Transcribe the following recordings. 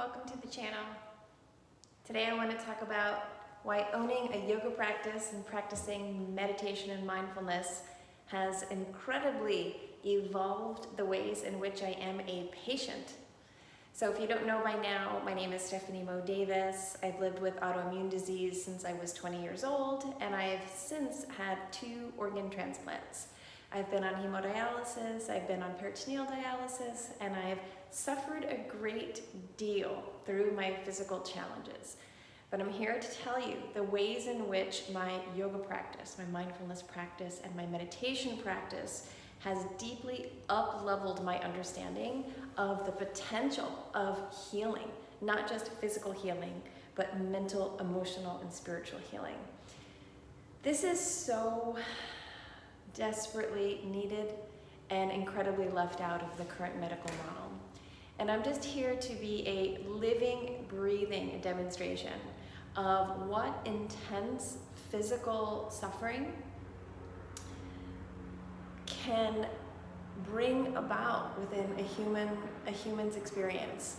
welcome to the channel. Today I want to talk about why owning a yoga practice and practicing meditation and mindfulness has incredibly evolved the ways in which I am a patient. So if you don't know by now, my name is Stephanie Mo Davis. I've lived with autoimmune disease since I was 20 years old, and I've since had 2 organ transplants. I've been on hemodialysis, I've been on peritoneal dialysis, and I've suffered a great deal through my physical challenges. But I'm here to tell you the ways in which my yoga practice, my mindfulness practice, and my meditation practice has deeply up-leveled my understanding of the potential of healing, not just physical healing, but mental, emotional, and spiritual healing. This is so desperately needed and incredibly left out of the current medical model. And I'm just here to be a living, breathing demonstration of what intense physical suffering can bring about within a human's experience,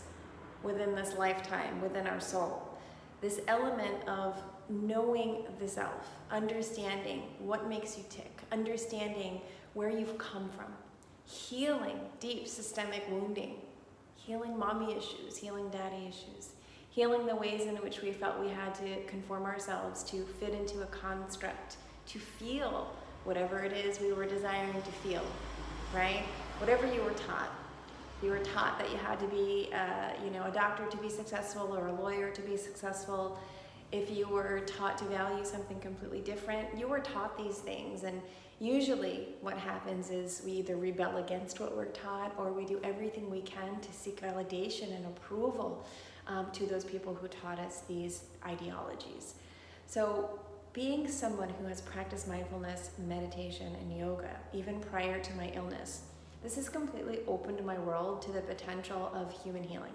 within this lifetime, within our soul. This element of knowing the self, understanding what makes you tick, understanding where you've come from, healing deep systemic wounding, healing mommy issues, healing daddy issues, healing the ways in which we felt we had to conform ourselves to fit into a construct, to feel whatever it is we were desiring to feel, right? Whatever you were taught. You were taught that you had to be, a doctor to be successful or a lawyer to be successful. If you were taught to value something completely different, you were taught these things. And usually what happens is we either rebel against what we're taught or we do everything we can to seek validation and approval to those people who taught us these ideologies. So being someone who has practiced mindfulness, meditation, and yoga, even prior to my illness, this has completely opened my world to the potential of human healing.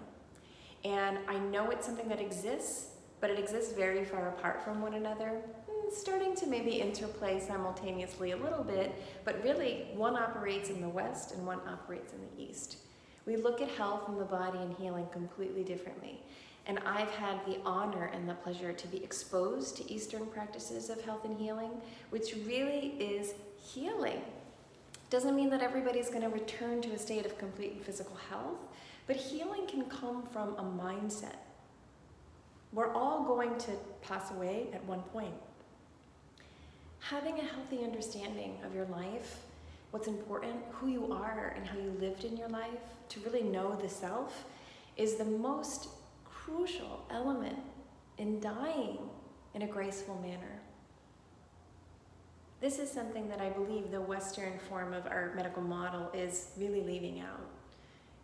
And I know it's something that exists, but it exists very far apart from one another, starting to maybe interplay simultaneously a little bit, but really one operates in the West and one operates in the East. We look at health and the body and healing completely differently. And I've had the honor and the pleasure to be exposed to Eastern practices of health and healing, which really is healing. Doesn't mean that everybody's going to return to a state of complete physical health, but healing can come from a mindset. We're all going to pass away at one point. Having a healthy understanding of your life, what's important, who you are, and how you lived in your life, to really know the self, is the most crucial element in dying in a graceful manner. This is something that I believe the Western form of our medical model is really leaving out,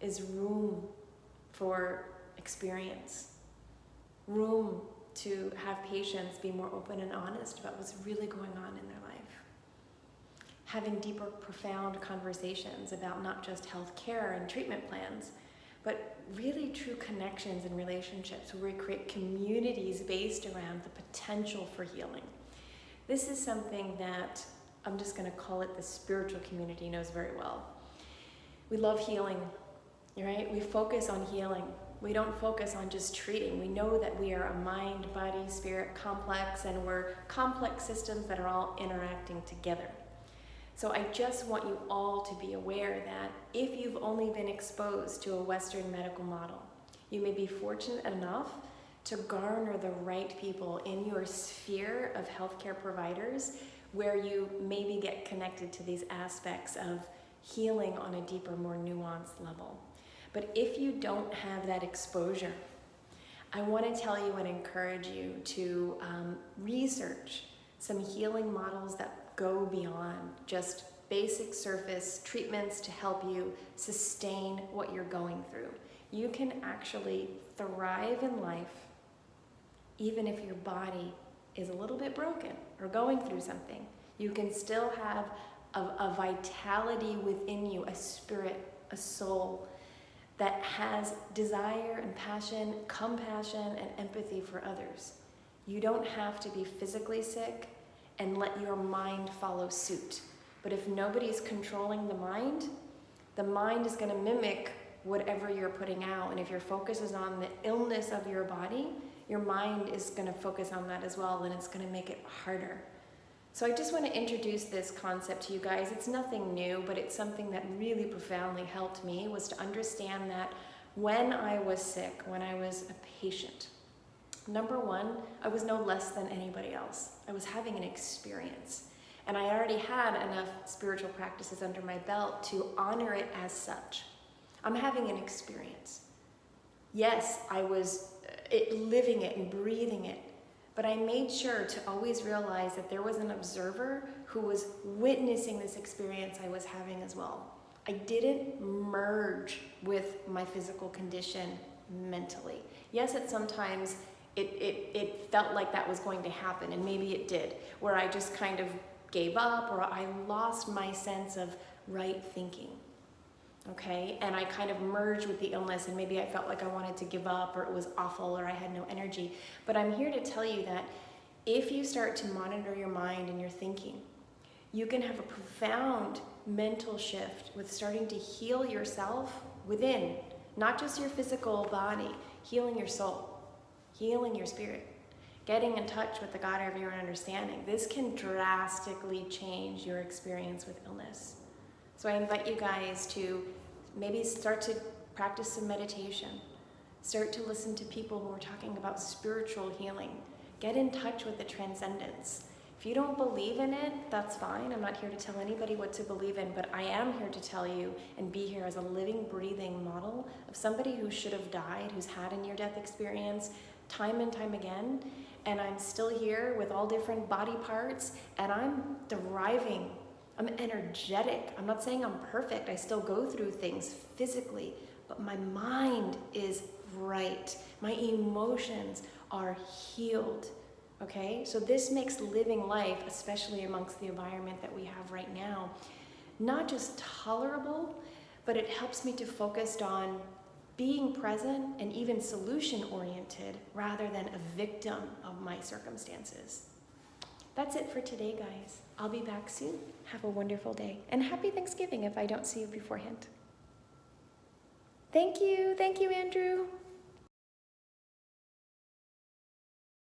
is room for experience, room to have patients be more open and honest about what's really going on in their life. Having deeper, profound conversations about not just health care and treatment plans, but really true connections and relationships where we create communities based around the potential for healing. This is something that I'm just going to call it the spiritual community knows very well. We love healing, right? We focus on healing. We don't focus on just treating. We know that we are a mind, body, spirit complex, and we're complex systems that are all interacting together. So I just want you all to be aware that if you've only been exposed to a Western medical model, you may be fortunate enough to garner the right people in your sphere of healthcare providers where you maybe get connected to these aspects of healing on a deeper, more nuanced level. But if you don't have that exposure, I want to tell you and encourage you to research some healing models that go beyond just basic surface treatments to help you sustain what you're going through. You can actually thrive in life even if your body is a little bit broken or going through something. You can still have a vitality within you, a spirit, a soul that has desire and passion, compassion, and empathy for others. You don't have to be physically sick and let your mind follow suit. But if nobody's controlling the mind is going to mimic whatever you're putting out. And if your focus is on the illness of your body, your mind is going to focus on that as well, and it's going to make it harder. So I just want to introduce this concept to you guys. It's nothing new, but it's something that really profoundly helped me, was to understand that when I was sick, when I was a patient, number one, I was no less than anybody else. I was having an experience. And I already had enough spiritual practices under my belt to honor it as such. I'm having an experience. Yes, I was living it and breathing it, but I made sure to always realize that there was an observer who was witnessing this experience I was having as well. I didn't merge with my physical condition mentally. Yes, at sometimes it felt like that was going to happen, and maybe it did, where I just kind of gave up, or I lost my sense of right thinking. Okay, and I kind of merged with the illness, and maybe I felt like I wanted to give up, or it was awful, or I had no energy. But I'm here to tell you that if you start to monitor your mind and your thinking, you can have a profound mental shift with starting to heal yourself within, not just your physical body, healing your soul, healing your spirit, getting in touch with the God of your understanding. This can drastically change your experience with illness. So I invite you guys to maybe start to practice some meditation. Start to listen to people who are talking about spiritual healing. Get in touch with the transcendence. If you don't believe in it, that's fine. I'm not here to tell anybody what to believe in, but I am here to tell you and be here as a living, breathing model of somebody who should have died, who's had a near-death experience time and time again, and I'm still here with all different body parts, and I'm thriving. I'm energetic. I'm not saying I'm perfect. I still go through things physically, but my mind is right. My emotions are healed. Okay? So this makes living life, especially amongst the environment that we have right now, not just tolerable, but it helps me to focus on being present and even solution-oriented rather than a victim of my circumstances. That's it for today, guys. I'll be back soon. Have a wonderful day. And happy Thanksgiving if I don't see you beforehand. Thank you, Andrew.